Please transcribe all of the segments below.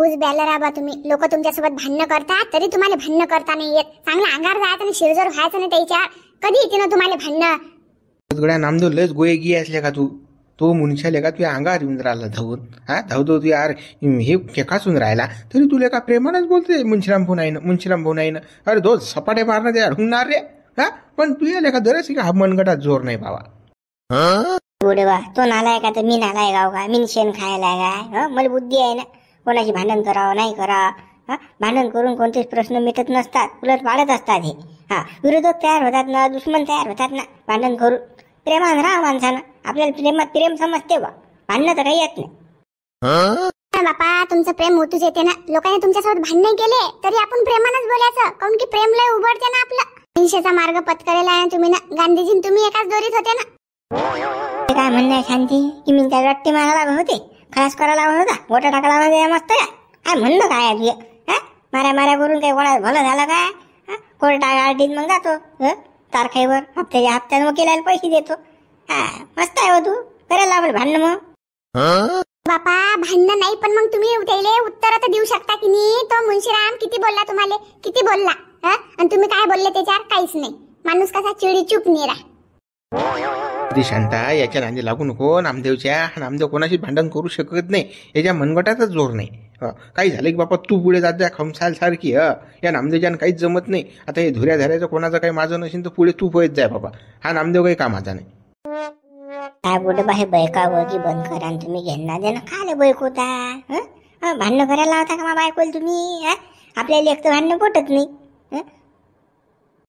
ऊस ब्याला राबा तुम्ही. लोक तुमच्यासोबत भांडणं करतात तरी तुम्हाला भांडणं करता नाही येत. चांगला अंगार जायचं आणि शिरजोर व्हायचं नाही त्याच्या. कधी येते ना तुम्हाला भांडणं? गड्या नामदेव लयच गोये गी असले का तू? तो मुनशाले का तुझ्या अंगावर येऊन राहिला धावून. धावतो तू यार, हे फेकासून राहिला तरी तुला का प्रेमानच बोलते मुंशीराम भाऊ नाही ना, मुंशीराम भाऊ नाही ना. अरे दो सपाटे मारणं ते अडवणार रे. पण तू या लेखा दरच का हा मनगटात जोर नाही बाबा. पुढे बा तो नालाय का तर मी नालाय गाव का? मी शेण खायला काय? मला बुद्धी आहे ना. कोणाशी भांडण करावं नाही करावं. भांडण करून कोणतेच प्रश्न मिटत नसतात, उलट वाढत असतात. हे विरोधक तयार होतात ना, दुश्मन तयार होतात ना भांडण करून. प्रेमान राहा माणसानं. आपल्याला प्रेमात प्रेम समजते बा, भांडणं तर काही येत नाही. बापा तुमचं प्रेम होतच येते ना. लोकांनी तुमच्यासोबत भांडण केले तरी आपण प्रेमानच बोलायचं, काऊन की प्रेम लय उघडते ना आपलं. अहिंसेचा मार्ग पत्करेला आहे तुम्ही ना. गांधीजी तुम्ही एकाच दोरीत होते ना. काय म्हणणं आहे शांती? की मी त्या रट्टे मारायला होते, खलास करायला होता, मोठा टाकायला होता मस्त काय म्हणणं काय आहे तुझं? माऱ्या माऱ्या करून काही कोणाला भलं झालं काय? कोर्टा गाडीत मग जातो तारखेवर, हप्त्यानं वकिलाला पैसे देतो. मस्त आहे हो तू. करायला लागल भांडणं मग? बापा भांडणं नाही, पण मग तुम्ही त्याला उत्तर तर देऊ शकता की नाही? तो मुंशीराम किती बोलला तुम्हाला, किती बोलला? आणि तुम्ही काय बोलले त्याच्यावर? काहीच नाही. माणूस कसा चिडी चूप निरा. शांता याच्या नांदी लागू नको. नामदेव कोणाशी भांडण करू शकत नाही. याच्या मनगटातच जोर नाही. काही झालं की बापा तू पुढे जात जा खमसाल सारखी. या नामदेवच्यानं काहीच जमत नाही. आता हे धुऱ्या धऱ्याचं कोणाचं काही माझं नसेल तर पुढे तू पळत जाय बाबा. हा नामदेव काही कामाचा नाही. काय बोट बा, हे बैका बघी बंद करा. तुम्ही घेणार दे ना. खाले बैक होता भांडणं करायला होता का मा बायकोल तुम्ही? आपल्याला एक तर भांडणं पटत नाही.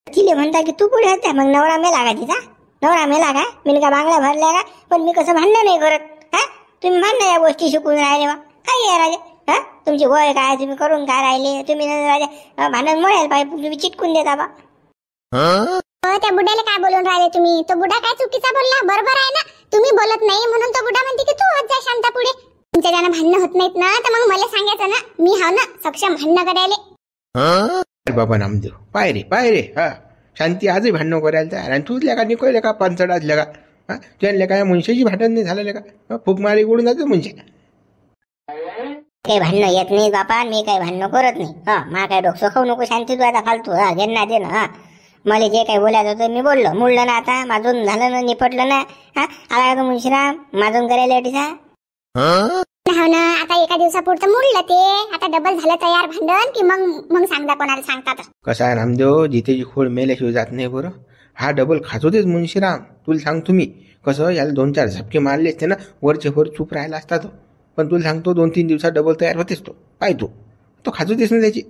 तिले म्हणता की तू पुढे होता, मग नवरा मेला का तिचा? नवरा मेला काय? मी का बांगला भरल्या का? पण मी कसं भांडणं नाही करत. तुम्ही भांडणं या गोष्टी शिकून राहिले बा. काय आहे राजा? तुमची गोय काय? तुम्ही करून काय राहिले? तुम्ही राजा भांडण मोडायला पाहिजे, तुम्ही चिटकून देता बा. त्या बुड्याला काय बोलून राहिले तुम्ही? तो बुडा काय चुकीचा बोलला? बरोबर आहे ना. तुम्ही बोलत नाही म्हणून तो बुडा म्हणते की तू होत जा शांता पुढे. तुमच्या ज्यानं भांडणं होत नाहीत ना, तर मग मला सांगायचं ना. मी हाव ना सक्षम भांडणं करायला. बाबा नामदेव पाय रे. शांती आजही भांडणं करायला तयार. आणि तूच लेका निकोयले का पंचडातल्या का? तुझ्या लेका मुंशीची भांडण नाही झालं का? फुक मारी उडून जाते मुंशी. काही भांडणं येत नाही बापा. मी काही भांडणं करत नाही. मला काय डोकं खाऊ नको. शांती तू आता फालतू घेणं दे ना. मला जे काही बोलायचं होतं मी बोललो. मुडलं ना आता. माझून झालं ना, निपटलं ना. आला का मुंशीराम माझून करायला टीचा? हो ना. आता एका दिवसापुरतं मुडलं ते. आता डबल झालं तयार भांडण की मग सांगता कोणाला सांगतात. कसं आहे नामदेव, जितेची खोड मेल्याशिवाय जात नाही बरं. हा डबल खातो तेच मुंशीराम. तुला सांगतो मी कसं, याला 2-4 झपके मारले असते ना, वरचे वर चूप राहिला असता तो. पण तुला सांगतो 2-3 दिवसात डबल तयार होतेच तो. पाय तो खातो तेच ना त्याची.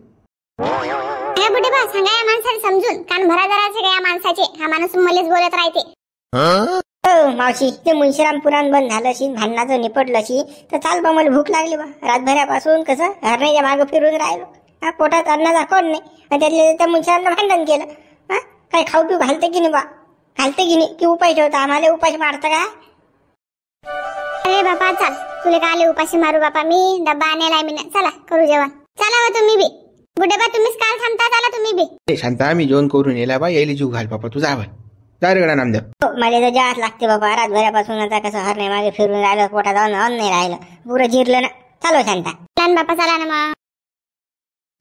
बुडे बा सांगा या माणसाला समजून. कान भरा जराचे का या माणसाचे? हा माणूस मलेच बोलत राहते. मावशी ते मुंशीराम पुराण बंद झालं अशी, भांडणाचं निपटलं अशी तर चाल बा. मला भूक लागली बा. रातभरापासून कसं हरण्याच्या मागं फिरून राहिलो. पोटात अन्नाचा कोण नाही. आणि त्यातले त्या मुंशीरामनं भांडण केलं. काही खाऊ पिऊ घालते की नाही बा? घालते की नाही? की उपाय ठेवता आम्हाला? उपाशी मारतं का? अरे बापा चाल, तुला का आले उपाशी मारू बापा? मी डब्बा आणायला मी. चला करू जेवण. चला हो तुम्ही बी. बुडे बा तुम्हीच काल थांबता. चला तुम्ही बी. शांता मी जेवण करून येला बा. यायला जीव घाल बापा. तुझा आवाज जा रे गडा नामदेव. मला तर जाच लागते बाबा. रातभरापासून आता कसं हरण्या मागे फिरून राहिलं. पोटात अन्न नाही राहिलं. पुरं जिरलं ना. चालो शांता. चला बापा चला ना मग.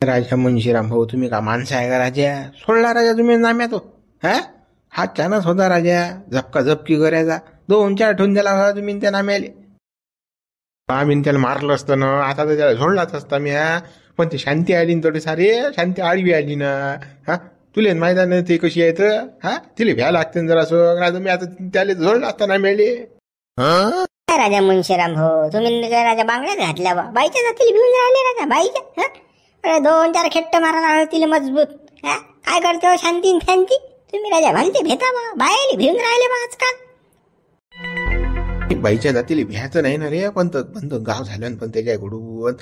राजा मुंशीराम भाऊ तुम्ही का माणसं आहे का राजा? सोडला राजा तुम्ही नाम्या तो. हात चानच होता राजा. झपका झपकी करायचा. 2-4 ठेवून दिला होता तुम्ही त्या नाम्याले. आम्ही त्याला मारलं असतं ना, आता तर त्याला सोडलाच असता मी. पण ती शांती आली ना थोडी सारी. शांती आडवी आली ना. तुले माहिती नाही ते कशी आहेत. तिला भ्या लागते जरा असं. मी आता त्याला जोडला असता ना मेले. राजा मुंशीराम भाऊ तुम्ही राजा बांगड्यात घातल्या बा. बाईच्या जातील भिवून राहिले राजा बाईच्या. 2-4 खेट्ट मारायला तिला मजबूत. काय करते हो शांती शांती? तुम्ही राजा भालते भेटा बा. बायाली भिवून राहिले बा आजकाल. बाईच्या जातीला भ्याचं नाही ना रे. पण गाव झालं पण त्याच्याकडून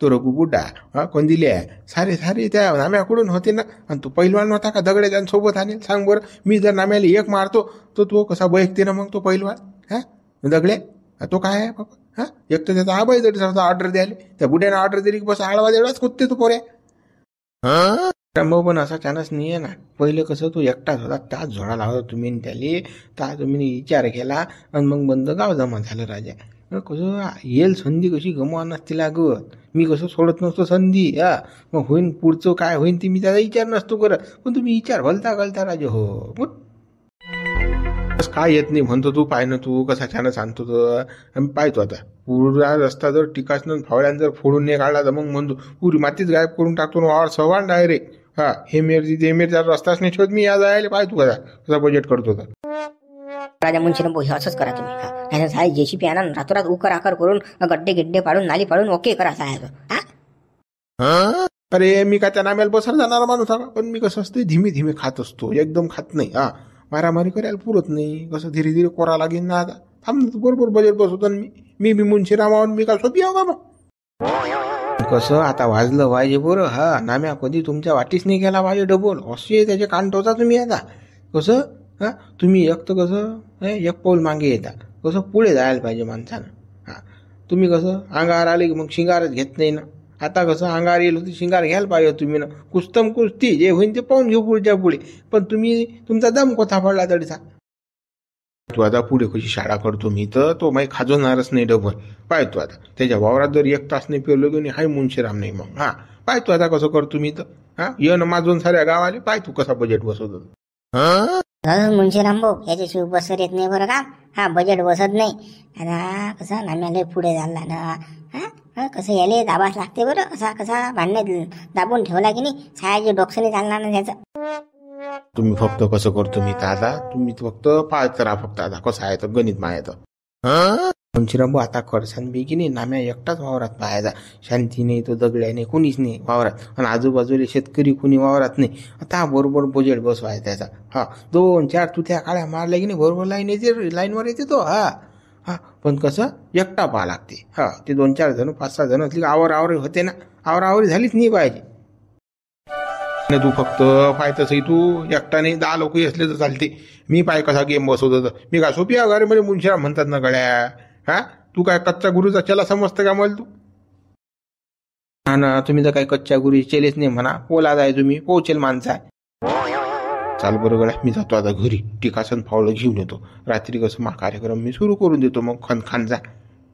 तो रघु बुड्डा कोण दिले सारे त्या नाम्याकडून होते ना. आणि तो पैलवान होता का दगडे सोबत आणेल? सांग बरं. मी जर नाम्याला एक मारतो तर तो कसा बैकते ना मग तो पैलवान दगडे. तो काय आहे बाबा? एक तर त्याचा आबाई जरी ऑर्डर द्यायला. त्या बुड्याने ऑर्डर दिली की बस आळवा एवढाच कुदते तो पोऱ्या. भाऊ पण असा चान्स नाही आहे ना. पहिलं कसं तो एकटाच होता. त्याच झोडा लावता तुम्ही त्याले. त्या तुम्ही विचार केला आणि मग बंद गाव जमा झालं राजा. कसं येईल संधी कशी गमवा नसती लागत. मी कसं सोडत नसतो संधी. मग होईन पुढचं काय होईन ते मी त्याचा विचार नसतो करत. पण तुम्ही विचार घालता राजे हो. काय येत नाही म्हणतो तू. पाय ना तू कसा छान सांगतो तर आम्ही पाहतो आता. पुरा रस्ता जर टिकासनं फावड्यानं जर फोडून नाही काढला तर मग म्हणतो पुरी मातीच गायब करून टाकतो वावर सवाल डायरेक्ट. हे मेरचा रस्ताच नाही ठेवत मी. या जायला पाहतो कसा बजेट करतो तर. राजा मुंशीराम भाऊ हे असंच करा तुम्ही. नाही साहेब JCP आणा रातोरात उकर आकर करून गड्डे गिड्डे पाडून नाली पाडून ओके करा साहेब. अरे मी काय त्या नाम्याला बसर जाणारा माणूस आहे. पण मी कसं असते धीमे धीमे खात असतो. एकदम खात नाही. मारामारी करायला पुरत नाही. कसं धीरे धीरे कोरा लागेल ना. आता थांब बरोबर बजेट बसवतो. मी मुंशीराम मी काय सोपी आहो का मग. कसं आता वाजलं पाहिजे बरं. नाम्या कधी तुमच्या वाटीच नाही गेला पाहिजे डबल असे त्याचे कान ठेवता तुम्ही. आता कसं तुम्ही एक तर कसं एक पाऊल मागे येता. कसं पुढे जायला पाहिजे माणसानं. तुम्ही कसं अंगावर आले की मग शिंगारच घेत नाही ना. आता कसं अंगावर येईल होती शिंगार घ्यायला पाहिजे तुम्ही ना. कुस्तम कुस्ती जे होईन ते पाहून घेऊ पुढच्या पुढे. पण तुम्ही तुमचा दम कोथा पडला तरी सांग. तू आता पुढे कशी शाळा करतो मी तर तो माही खाजवणारच नाही डबल. पाहतो आता त्याच्या वावरात जर 1 तास नाही पेरलो की हाय मुंशीराम नाही मग. पाहतो आता कसं करतो मी तर. ये ना माझून साऱ्या गावाले पाय तू कसा बजेट बसवतो. मुंशीराम भाऊ याच्याशिवाय बसर येत नाही बरं का. बजेट बसत नाही. आता कसं नाम्याला पुढे झाला ना. कसं याले दाबाच लागते बरं. असा कसा भांडणे दाबून ठेवला की नाही छायाचे डोक्सने चालणार ना त्याचं. तुम्ही फक्त कसं करतो मी तर आता तुम्ही फक्त पाहत करा फक्त. आता कसं आहे तर गणित मायाचं. मुंशीराम आता करसान बी की नाही नाम्या एकटाच वावरात पाहायचा. शांती नाही तो दगड्या नाही कोणीच नाही वावरात. आणि आजूबाजूला शेतकरी कोणी वावरात नाही. आता बरोबर बजेट बसवायचा त्याचा. 2-4 तुथ्या काळ्या मारल्या की नाही बरोबर लाईनवर येते तो. पण कसं एकटा पाहा लागते. ते 2-4 जण 5-6 जण असली आवरावरी होते ना. आवरावरी झालीच नाही पाहिजे. तू फक्त पाहतसही तू एकटा नाही 10 लोक असले तर चालते. मी पाय कसा गेम बसवतो. मी काय सोपी घरी म्हणजे मुंशीराम म्हणतात ना गड्या. तू काय कच्च्या गुरुचा चला समजतं का मला तू. ना तुम्ही तर काही कच्च्या गुरु चेलेच नाही म्हणा. पोला जाय तुम्ही पोचेल माणसा. चाल बरं गड्या मी जातो आता घरी. टिकासन फावलं घेऊन येतो. रात्री कसं कार्यक्रम मी सुरू करून देतो मग खानचा.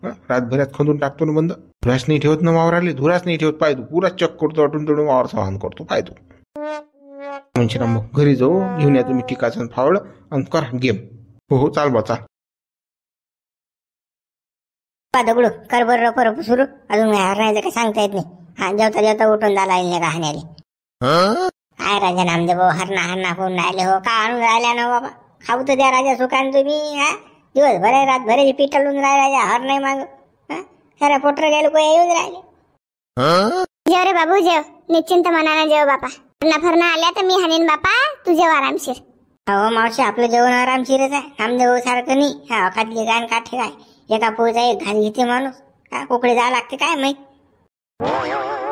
रातभरात खंदून टाकतो ना बंद. धुरास नाही ठेवत ना वावराले. धुरास नाही ठेवत पाय तू. पुरा चक करतो अटून तडून वावर सवान करतो पाय तू. मुंशीराम मग घरी जाऊ घेऊन या तुम्ही टिकासन फावलं आणि करा गेम. हो चाल बा चाल. दगडू कर बरं परत सुरू. अजून हरण्याचं काही सांगता येत नाही. जेवता जेवता उठून झाला राहण्याले. काय राजा नामदेव हरणा करून राहिले हो. का आणून राहिल्या ना बाबा. खाऊ तर द्या राजा सुखान तुम्ही. दिवसभर रातभराची पीठ टळून राहिले राजा. हर नाही माग साऱ्या पोटर गेलो को येऊन राहिले. जेव रे बाबू जेव. निश्चिंत मनानं जेव बापा. फरणा आल्या तर मी हाणीन बापा. तू जेव आरामशीर. हो मावशी आपलं जेवण आरामशीरच आहे. नामदेव सारखं नाही. खातली काय काठे काय. एका पोळीचा एक घाल घेते माणूस. कोकडे जावं लागते काय माहित.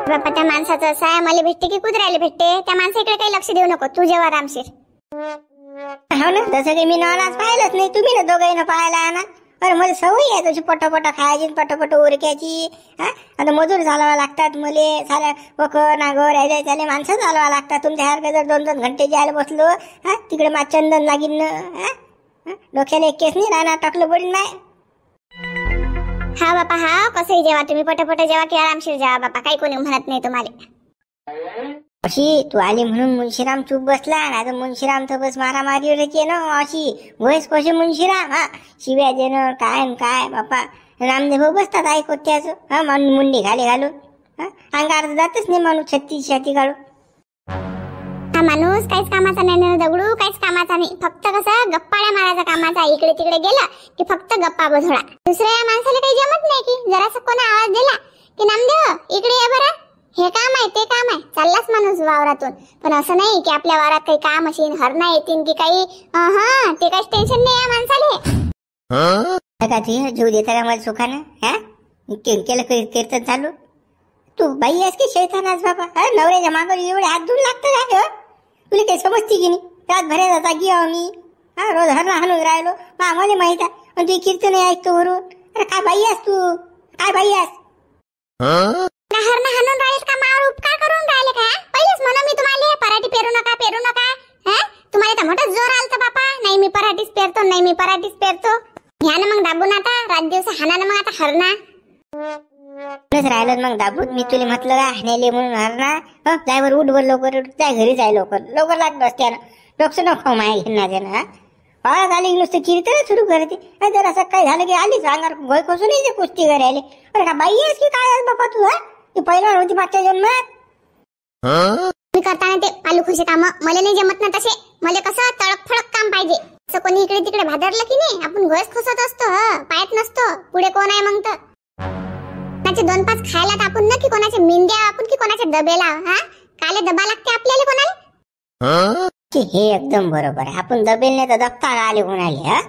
बापा त्या माणसाचं असं आहे. मला भेटते की कुत्र्याला भेटते. त्या माणसाकडे काही लक्ष देऊ नको. तू जेव आरामशीर. हो ना तसं काही मी नालाच पाहिलंच नाही. तुम्ही ना दोघांना पाहायला ना. अरे मला सवय आहे तशी पटपट खायची पटपट उरक्याची. आता मजूर चालवा लागतात मले. साऱ्या वखर नागोर यायला त्याला माणसं चालवा लागतात. तुमच्यासारखं जर 2-2 घंटे जायला बसलो तिकडे मा चंदन लागीन ना. डोक्याला एक केस नाही राहणार टाकलं पडील नाही. बापा कसंही जेवा तुम्ही. पटपट जेवा की आरामशीर जेवा बापा. काही कोणी म्हणत नाही तुम्हाला. अशी तू आली म्हणून मुंशीराम चूप बसला. नाही तर मुंशीराम तर बस मारामारीवर ना. अशी वयस कशी मुंशीराम. शिव्या देणं काय बापा. नामदेव बसतात ऐकत त्याचं. माणूस मुंडी घालून अंगार जातच नाही माणूस. 36 छाती काढून. माणूस काहीच कामाचा नाही ना दगडू. काहीच कामाचा नाही. फक्त कसं गप्पाळ्या मारायचा कामाचा. इकडे तिकडे गेला की फक्त गप्पा बसवला. दुसऱ्या माणसाला काही जमत नाही की जरासं कोणा आवाज दिला की नामदेव इकडे ये बरं. हे काम आहे ते काम आहे. चाललाच माणूस वावरातून. पण असं नाही की आपल्या वावरात काही काम असेल हरणा येतील की काही. ते काहीच टेन्शन नाही या माणसाले. का ते जीव देता का मला सुखानं. केलं कीर्तन चालू. तू बाई आहेस की शैतानाच बाबा. नवऱ्याच्या मागं एवढे हात धुवून लागतं का. तुला काही समजते की नाही. रातभर जाता गिया मी. रोज हरणा हाणून राहिलो. मला माहित आहे. आणि तू कीर्तन ऐकतो वरून. अरे काय बाई आहेस तू. काय बाई आहेस. हरणा हाणून राहिलेस का. मावर उपकार करून राहिले का. पहिलेच म्हणा मी तुम्हाला पराठी पेरू नका. तुम्हाला तर मोठा जोर आलता बापा. नाही मी पराठीच पेरतो. घ्या ना मग दाबून आता रात दिवस हाना ना मग आता हरणा राहिलं मग दाबून मी तुला म्हटलं का हाणले म्हणून हरणा जाय वर उठ वर लवकर जाय घरी जाय लवकर लाग बसत्यानं डोक्स नको माय घेणार त्यानं हा पाळत आली नुसतं कीर्तन सुरू करते जर असं काय झालं की आलीच अंगार भय कसून येते कुस्ती करायला अरे का बाई आहेस की काय बापा तू हा ती पहिला होती मागच्या जन्मात मी करताना ते पालू खुशी काम मला नाही जमत ना तसे मला कसं तळक फळक काम पाहिजे असं कोणी इकडे तिकडे भादरलं की नाही आपण घोस खसत असतो पायात नसतो पुढे कोण आहे मग तर कोणाचे 2-5 खायला टाकून ना की कोणाचे मेंद्या आपण की कोणाचे डबेला हा काले डबा लागते आपल्याला कोणाला हे एकदम बरोबर आहे आपण दबेल नाही तर दबता आले कोणाले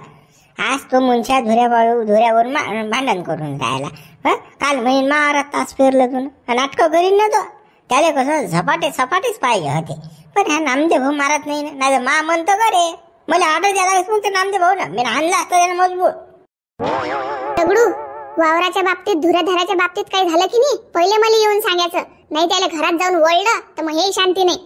आज तो मुंच्या धुऱ्यावर भांडण करून राहिला काल महिन मारत तास फिरलं तू नाटकं करीन ना तो त्याला कसं सपाटेच पाहिजे होते पण ह्या नामदेव भाऊ मारत नाही ना नाही मा म्हणतो का रे मला ऑर्डर द्यायला मग ते नामदेव भाऊ ना मी आणला असतं त्याला मजबूत दगडू वावराच्या बाबतीत धुऱ्याधाराच्या बाबतीत काही झालं की नाही पहिले मला येऊन सांगायचं नाही त्याला घरात जाऊन वळलं तर मग हे शांती नाही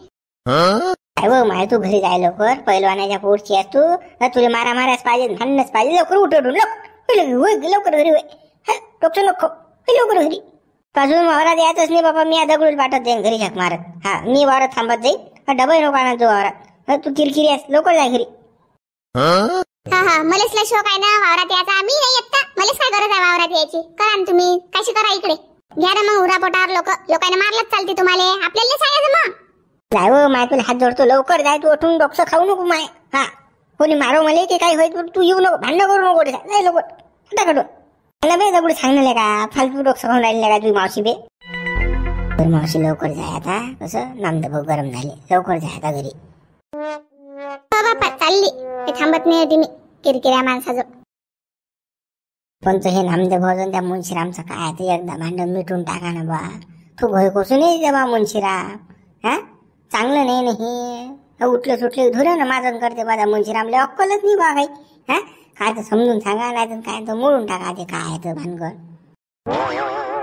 माय तू घरी जाय लवकर पहिलवानाच्या पोटची असतो तुला माराच पाहिजे भांडणच पाहिजे लवकर उठवून लवकर घरी होय डॉक्टर नको लवकर घरी पासून वावरात यायचंच नाही बाबा मी दगडूच पाठवत जाईन घरी झक मारत मी वावरात थांबत जाईन डबल नको आणत तू वावरात तू किरकिरी आहेस लवकर जाय घरी मलाच लय शोक आहे ना वावरात यायचा मी नाही येत मलाच काय गरज आहे वावरात यायची करा ना तुम्ही कशी करा इकडे घ्या ना मग उरा पोटावर लोकांना मारलंच चालते तुम्हाला आपल्याला सांगायचं मग जाय हो माय तुला हात जोडतो लवकर जाय तू उठून डोकं खाऊ नको माय कोणी मारो मला की काही होईल तू येऊ नको भांडण करू नको जाय लवकर फटाकडून मला बे दगड सांगले का फालतू डोकं खाऊन राहिले का तुझी मावशी बे मावशी लवकर जाय आता कसं नामदेव भाऊ गरम झाले लवकर जाय आता घरी बापा चालली थांबत नाही होती मी किरकिऱ्या माणसाजो पण तो हे नामदेव भाऊ त्या मुंशीरामचं काय ते एकदा भांडण मिटून टाका ना बा तू भय कोसून ये बा मुंशीराम चांगलं नाही उठले सुटले धुरे ना माझं करते माझा मुंशीरामले अक्कलच नाही बा काही काय तर समजून सांगा नाही तर काय तर मोडून टाका ते काय तर भानगड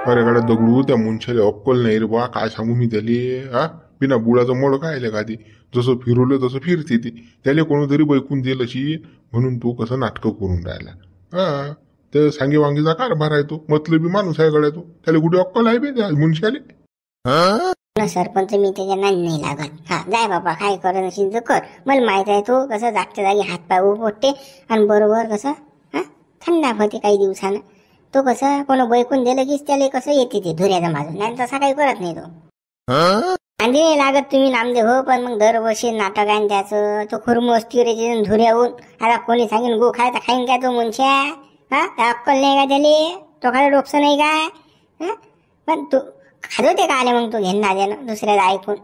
अरे गाड्या दगडू त्या मुंशाला अक्कल नाही रे बा काय सांगू मी त्याले बिना बुडाचं मोड काय का ती जसं फिरवलं तसं फिरते ती त्याला कोणतरी बैकून दिलं अशी म्हणून तू कसं नाटकं करून राहिला ते सांगे वांगीचा कारभार आहे तो मतलबी माणूस आहे गड्या तो त्याला कुठे अक्कल आहे बे त्या मुंशाले सरपंच मी त्याच्या नाही लागत जाय बाबा काय कर नशील तर कर मला माहित आहे तो कसं जागच्या जागी हात पाय उपटते आणि बरोबर कसं थंडा होते काही दिवसानं तो कसं कोण बैकून दिलं की त्याला कसं येते ते धुऱ्याचा माझं नाही तसा काही करत नाही तो आणि नाही लागत तुम्ही नामदेव हो पण मग दरवर्षी नाटक आहे त्याचं तो खुरमोस तिरेचे धुऱ्याहून आता कोणी सांगेन गो खायचा खाईन काय तो मुंश्या अक्कल नाही का त्याले तो खाली डोकसं नाही काय पण तू खाजो ते का आले मग तू घेणार देणं दुसऱ्याला ऐकून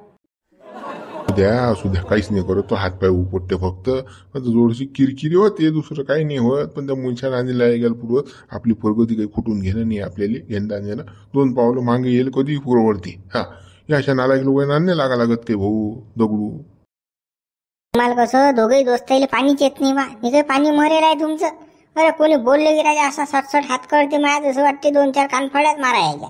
असू द्या काहीच नाही करत तो हातपाय उपटते फक्त थोडीशी किरकिरी होते दुसरं काही नाही होत पण त्या मुंशा नांदीला गेल पुरवत आपली प्रगती काही खुटून घेणं नाही आपल्याला घेणं देणं 2 पावलं मागे येईल कधी पुरवडते या अशा नालायक लोकांना नाही लागा लागत ते भाऊ दगडू मला कसं दोघेही दोस्ताईला पाणीच येत नाही बा हे पाणी मरेल आहे तुमचं अरे कोणी बोलले की राजा असा सटसट हात करते मला जसं वाटते 2-4 कानफळ्यात मारायच्या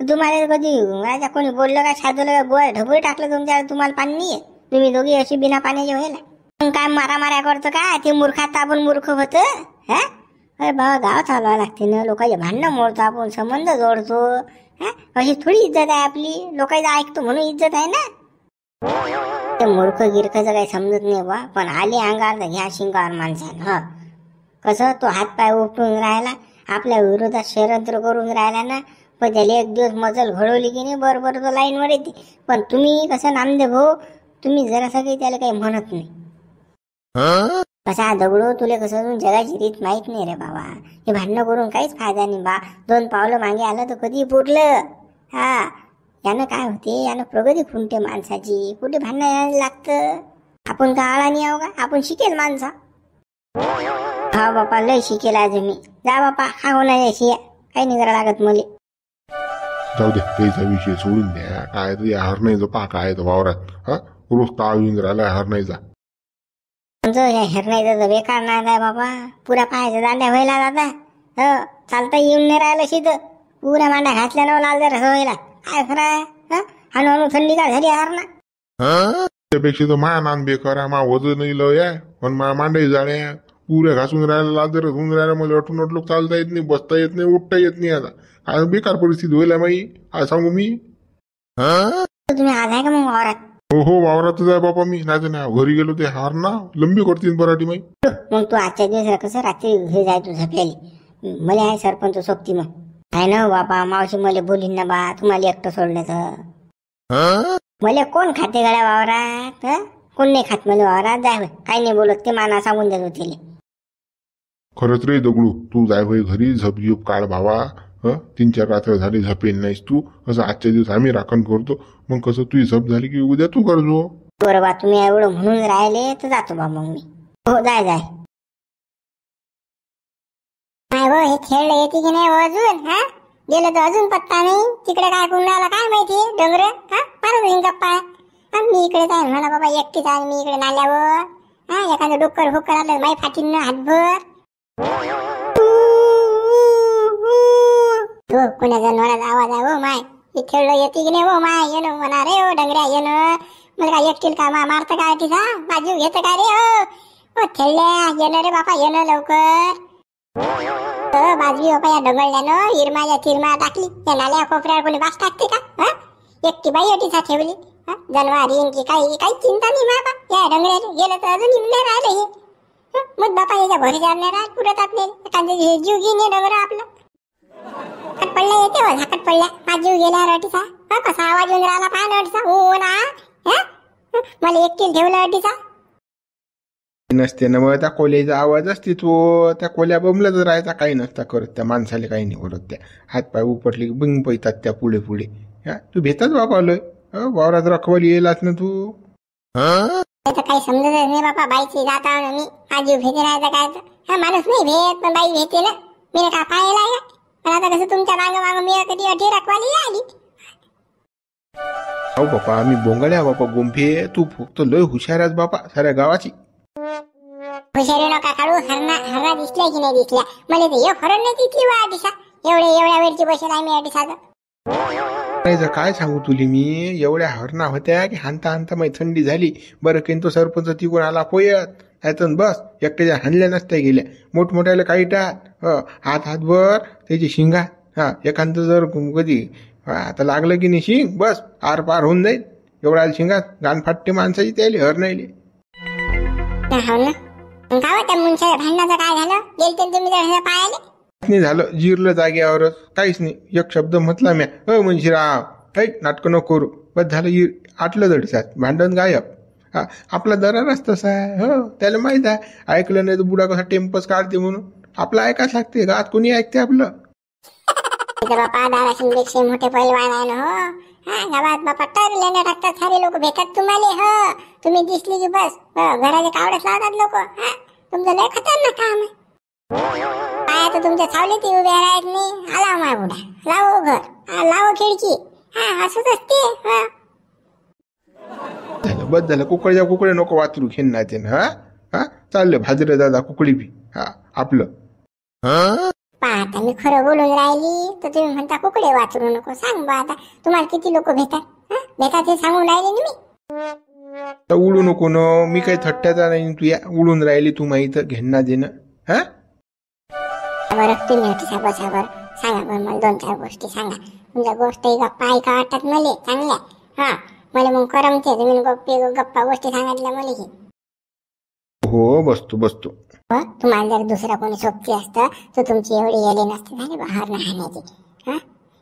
तुम्हाला कधी राजा कोणी बोललं का साधवलं गोळ्या ढबळे टाकलं तुम्हाला पाणी नाही तुम्ही दोघी अशी बिना पाण्याचे व्हायला काय मारामाऱ्या करतो का ते मूर्खात आपण मूर्ख होत अरे बाबा गाव चालवावं लागते ना लोकांचे भांडणं मोडतो आपण संबंध जोडतो अशी थोडी इज्जत आहे आपली लोकांचं ऐकतो म्हणून इज्जत आहे ना ते मूर्ख गिरखचं काही समजत नाही बा पण आले अंगावर तर घ्या शिंगावर माणसानं कसं तो हातपाय उपटून राहिला आपल्या विरोधात षडयंत्र करून राहिला ना पण त्याला एक दिवस मजल घडवली की नाही बरोबर तो लाईनवर येते पण तुम्ही कसं नामदेव भाऊ तुम्ही जरासं काही त्याला काही म्हणत नाही कसा दगडू तुला कसं जगाची रीत माहित नाही रे बाबा हे भांडणं करून काहीच फायदा नाही बा 2 पावलं मागे आलं तर कधी पुरलं यानं काय होते यानं प्रगती खुंटते माणसाची कुठे भांडणं यायला लागतं आपण का आळा नाही आहो का आपण शिकेल माणसा बापा लय शिकेल आज मी जा बापा होणार याशी काही नाही करा लागत मला जाऊ दे त्याचा विषय सोडून द्या काय तर हरणायचं पाका आहे वावरात रोज ताव येऊन राहिला हरणायचा हरणायचा बेकार नाही आहे बाबा पुरा पाहायचा दांड्या व्हायला दादा चालता येऊन नाही राहिलं शीत पुऱ्या मांड्या घातल्या ना लाल जर व्हायला काय खरं हळूहळू थंडी काय झाली हरणा त्यापेक्षा तर माया नान बेकार मा वजन लय पण मा मांडई जाड्या पुऱ्या घासून राहायला लाजर होऊन राहायला मला अटून अटलोक चालता येत नाही, बसता येत नाही, उठता येत नाही. आता काय बेकार परिस्थिती होईल माई, काय सांगू मी. तुम्ही आज आहे का मग वावरात? हो वावरातच आहे बापा मी. नाही तर नाही घरी गेलो ते हार ना लंबी करतील पराठी माई. मग तू आजच्या दिवस कसं रात्री हे जाय तू झोपलेली. मला आहे सरपंच सोबती मग आहे ना बाबा. मावशी मला बोलीन ना बा तुम्हाला एकटं सोडलं तर. मला कोण खाते गड्या वावरात? कोण नाही खात मला वावरात. जाय होय काही नाही बोलत ते माना सांगून देतो तिले. खरंच रे दगडू तू जाय होय घरी झप झुप काढ भावा. 3-4 रात्र झाली झपेल नाहीस तू. असं आजच्या दिवस आम्ही राखण करतो, मग कसं तुझी झप झाली की उद्या तू करजो. बरं बा तुम्ही एवढं म्हणून राहिले तर जातो बा मग मी. हो जाय जाय. काय हो हे खेळलं येते की नाही हो अजून? गेलं तर अजून पत्ता नाही. तिकडे काय कुंडाला काय माहिती डोंगर मारून येईन गप्पा. मी इकडे काय म्हणा बाबा एकटीच आहे मी इकडे नाल्यावर. एखादं डोकर होकर आलं माई फाटीन हातभर. हो कोणाचा जनावराचा आवाज आहे हो माय. हे खेळलं येते की नाही हो माय. येणं म्हणा रे हो डंगऱ्या येणं. मला काय एकटील का मारतं काय तिचा बाजू घेतं काय रे हो खेळल्या येणं रे बापा येणं लवकर. बाजवी बापा या डबलल्यानं हिरमाच्या तिरमा टाकली. या नाल्या कोपऱ्यावर कोणी बास टाकते का? एकटी बाई अटीचा ठेवली. जनावर येईन की काही काही चिंता नाही बाबा. या डंगऱ्याला गेलं तर अजून येऊन नाही राहिलं हे. मग बापा याच्या भरी जाणार नाही राहत पुरत आपल्याला. एखाद्या जीव घेणे डोंगर आपलं झाकट पडल्या येते हो झाकट पडल्या. माझा जीव गेल्यावर अटीचा कसा आवाज येऊन राहिला पाय ना अटीचा. हो ना मला एकटील ठेवलं अटीचा. नसते ना मग त्या कोल्याचा आवाज असते तो. त्या कोल्या बमलत राहायचा काही नसता करत. त्या माणसाला काही नाही करत. त्या हातपाय उपटले की बिंग पैतात त्या पुढे पुढे. तू भेटच बापालोय वावरात रखवाली येलाच ना तू. काही समजतच नाही बापा. बाईची जाता मी आजीव भेटे राहायचं काय माणूस नाही भेट पण बाई भेटे ना. मी का पाहायला का पण आता कसं तुमच्या मागं मागं मी कधी अटी रखवाली आली. हो बापा आम्ही बोंगड्या बापा गोंफे. तू फक्त लय हुशार आहेस बापा साऱ्या गावाची. हुशारी नका काढू. हरणा दिसल्या की नाही दिसल्या मला ते एक हरण नाही दिसली वा अटीसा. एवढ्या वेळची बसेल आहे मी अटीसा. काय सांगू तुली मी. एवढ्या हरणा होत्या की हानता हानता माही थंडी झाली. बरं केन तो सरपंच तिकून आला पोयत त्यातून बस एकट्याच्या हाणल्या नसत्या गेल्या. मोठमोठ्याला काही टाट हातभर त्याची शिंगा. एखादं जर कधी आता लागलं की नाही शिंग बस आर पार होऊन जाईल. एवढ्या शिंगात गाण फाटते माणसाची त्याला हर नाही. हो ना काय त्या मुंच्या भांडणाचं काय झालं? गेलते तुम्ही पायाले नाही झालं जिरलं जाग्यावरच. काहीच नाही. एक शब्द म्हटला म्या मुंशीराव काही नाटकं नको करू. बस झालं आटलं दडसात भांडण गायब. आपला दरारच तसा आहे. त्याला माहित आहे. ऐकलं नाही तर बुडा कसा टेम्पस काढते म्हणून. आपलं ऐकाच लागते. गावात कोणी ऐकते आपलं. बापा दाराशी मोठे पैलवान आहे ना हो. गावात बापा टरले टाकतात सारे लोक भेटतात तुम्हाला. तुम्ही दिसली की बस घराचे कावडच लावतात लोक. तुमचं लय खतरनाक काम आहे. काय तर तुमच्या सावलीत उभे राहत नाही. आला माय बुडा लावो घर लावो खिडकी. असंच असते. झालं बस झालं. कुकड्या नको वाचरू खेळण्याचे ना. चाललं भाजरे दादा कुकडी बी आपलं. आता मी खरं बोलून राहिली तर तुम्ही म्हणता कुकडे वाचरू नको. सांग बा आता तुम्हाला किती लोक भेटतात हे सांगून राहिले मी. उडू नको न. मी काही थट्ट्याचा नाही. तू या उडून राहिली तू माहित घेणं देणं. बरं तुम्ही बसा सांगा बरं मला 2-4 गोष्टी सांगा. तुमच्या गोष्ट गप्पा ऐका वाटतात मला चांगल्या. मला मग करमते तुम्ही गप्पा गोष्टी सांगितल्या मला. हो बसतो. तुम्हाला जर दुसरा कोणी सोबती असतं तर तुमची एवढी गेली नसते झाली बाहेर राहण्याची.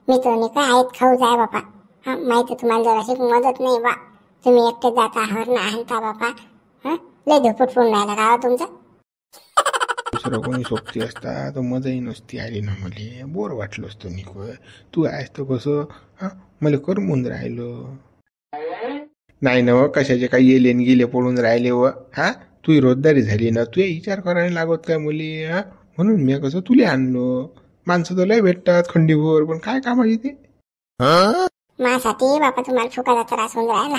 मी तो नाही काय आहेत खाऊ जाय बापा. माहिती तुम्हाला जर अशी मदत नाही बा. तुम्ही एकटे जाता हरणं आणता बापा. लय धुपट फोन राहिला गावा तुमचं. दुसरं कोणी सोबती असता तर मजाही नसती आली ना. मला बोर वाटलं असतं निको. तू आहेस तर कसं मला करमून राहिलं नाही ना. कशाचे काही येले गेले पडून राहिले व. तू रोजदारी झाली ना. तू विचार करायला लागत काय मुली. म्हणून मी कसं तुला आणलो. माणसं तर लय भेटतात खंडीभर पण काय कामाची ते. माझ्यासाठी बापा तुम्हाला फुकाचा त्रास होऊन राहिला.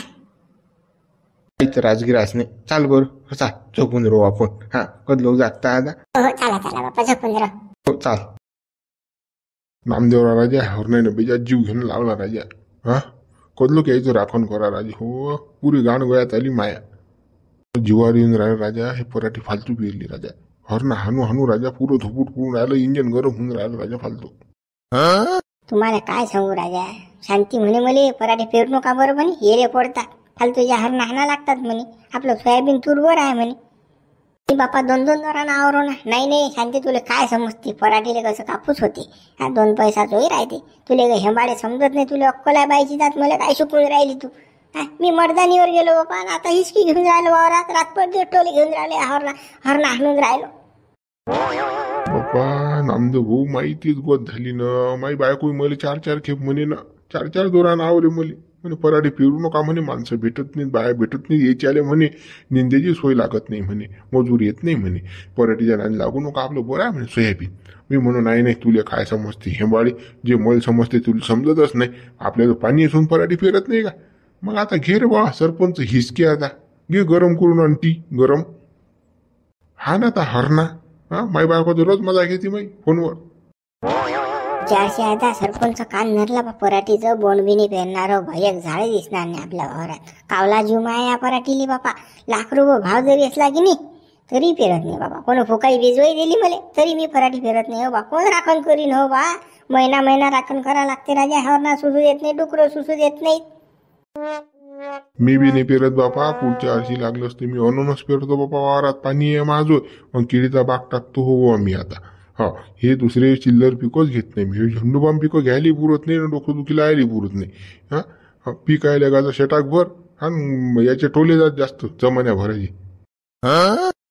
काही राजगिरास नाही. चाल बरं चाल झोपून राहू आपण. कधलो जागता आता. चला बापा झोपून राहू. चाल. नामदेवरा राजा हरणाईनं बेजा जीव घेऊन लावला राजा. कधलो यायचं राखण करा राजा. हो पुरी गाण गोयात आली माया. जीवावर येऊन राहिला राजा. हे पराठी फालतू पिरली राजा. हरणा हानू हानू राजा पुरं धुपूट पडून राहिलं, इंजन गरम होऊन राहिलं राजा फालतू. तुम्हाला काय सांगू राजा, शांती म्हणे मले पराठे पेरू नका बरं म्हणे, हेरे पडतात फालतूच्या हरणा हाना लागतात म्हणे, आपलं सोयाबीन तुरवर आहे म्हणे. ती बापा 2-2 दरानं आवरो ना. नाही शांती, तुला काय समजते, पराठीले कसं कापूस होते, हा 2 पैसा जोई राहते, तुला काही हेंबाडे समजत नाही, तुला अक्कल आहे बाईची जात, मला काय शिकून राहिली तू. मी मर्दानीवर गेलो बापा, आता हिसकी घेऊन राहिलो वावरात, रातभर टोले घेऊन राहिले, हरणा हाणून राहिलो. बाप्पा नामदेव भाऊ, माहितीच गोत झाली ना. माई बायको मला 4-4 खेप म्हणे ना, 4-4 दोरानं आवरे म्हणे पराठे पेरू नका म्हणे, माणसं भेटत नाहीत, बाया भेटत नाही, यायचे आले म्हणे, निंदेची सोय लागत नाही म्हणे, मजूर येत नाही म्हणे, पराठीच्या नाणी लागू नका, आपलं बरं आहे म्हणे सोयाबीन. मी म्हणून नाही तुला काय समजते हेंबाळे, जे मल समजते तुला समजतच नाही, आपल्याला पाणी असून पराठी पेरत नाही का. मग आता घे रे बा सरपंच हिसके, आता घे गरम करून आणती गरम, हा ना आता हरणा. हा माई बायको रोज मजा घेते माई फोनवर. 400 आता सरपंच कान नरला बा, पराठीचं बोंडबिनी पेरणार भयक झाडे दिसणार नाही आपल्या वावरात. कावला जीव माया या पराठीली बापा, ₹1,00,000 भाव जरी असला की नाही तरी पेरत नाही बाबा. कोण फुकाई वीजवाई दिली मला तरी मी पराठी पेरत नाही हो बा. कोण राखण करीन हो बा, महिना राखण करा लागते राजा, हरणा सुसू देत नाही, डुकरं सुसू देत नाही. मी बी नाही पेरत बापा, पुढच्या वर्षी लागलं असतं मी अननस पेरतो बापा वावरात, पाणी आहे माझं, मग केळीचा बाग टाकतो हो मी आता. हा हे दुसरे चिल्लर पिकच घेत नाही मी, झेंडूबाम पिकं घ्यायला पुरत नाही, डोकं दुखी लायला पुरत नाही. हा पीक आहे लगाचा शेटाक भर, आणि याचे टोले जात जास्त जमान्या भरायची.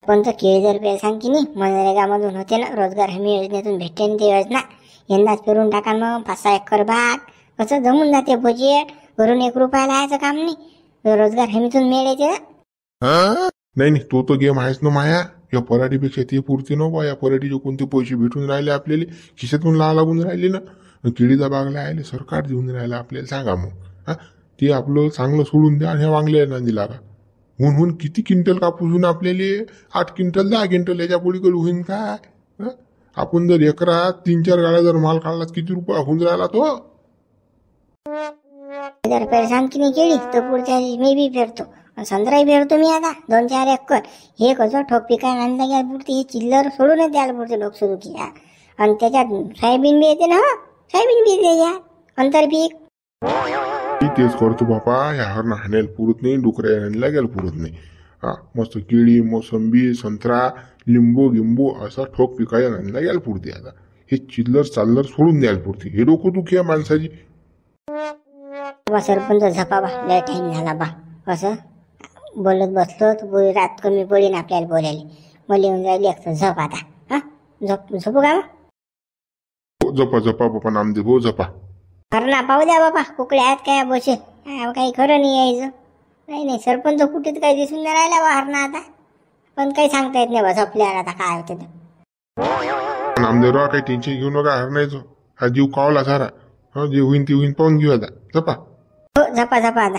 पण तर केळी जर पेर सांग की नाही, मनरेगामधून होते ना, रोजगार हमी योजनेतून भेटते ना ते योजना, यंदाच पेरून टाका मग 5-6 एकर बाग, कसं जमून जाते बजेट, घरून 1 रुपया लायचं काम नाही, रोजगार हमीतून मिळायचे ना. नाही तो तर गेम आहेच ना माया, या पराठीपेक्षा ते पुरते न बा, या पराठीचे कोणते पैसे भेटून राहिले आपल्याला, खिशातून लागून राहिले ना. केळीचा बाग लायले सरकार देऊन राहिलं आपल्याला, सांगा मग. हा ते आपलं चांगलं सोडून द्या, ह्या वांगल्या नांदी लागा. होऊन किती क्विंटल कापूस होऊन आपल्याला, 8 क्विंटल 10 क्विंटल याच्या पुढे होईन काय. आपण जर एकरात 3-4 गाड्या जर माल काढला किती रुपया होऊन राहिला तो. जर पेर सांग की नाही केळी, तर पुढच्या मी बी पेरतो, संत्राही पेरतो मी आता 2-4 एकर. हे कसं ठोक पिकाय आणता घ्यायला पुरते, हे चिल्लर सोडूनच द्यायला पुरते डोकसुरुकी. आणि त्याच्यात सोयाबीन बी येते ना, सोयाबीन बी येते या अंतरपीक. मी तेच करतो बापा, ह्या हरणा हाणायला पुरत नाही, डुकऱ्या हाणायला गेला पुरत नाही. हा मस्त केळी, मोसंबी, संत्रा, लिंबू असा ठोक पिकाय हाणायला गेला पुरते. आता हे चिल्लर चाल्लर सोडून द्यायला पुरते, हे डोकं दुखी आहे माणसाची. सरपंच झपाबा, लय टाइम झाला बा, असं बोलत बसलो तर पुरी रात कमी पडीन आपल्याला बोलायला. मला येऊन जायला एक झप आता. हा झोपू का मग? जपा बापा नामदेव हो, जपा. हरणा पाहू द्या बाबा, कुकड्या आहेत काय बसे, काही खरं नाही यायचं. नाही सरपंच कुठेच काही दिसून नाही राहिला बा हरणा आता, पण काही सांगता येत नाही बा झपल्यावर आता काय होते तर. नामदेवराव काही टेन्शन घेऊ नका, हरणायचं हा जीव कावला सारा. हा जे होईन ते होईन, पाहून घेऊ आता, जपा. हो झपा आता.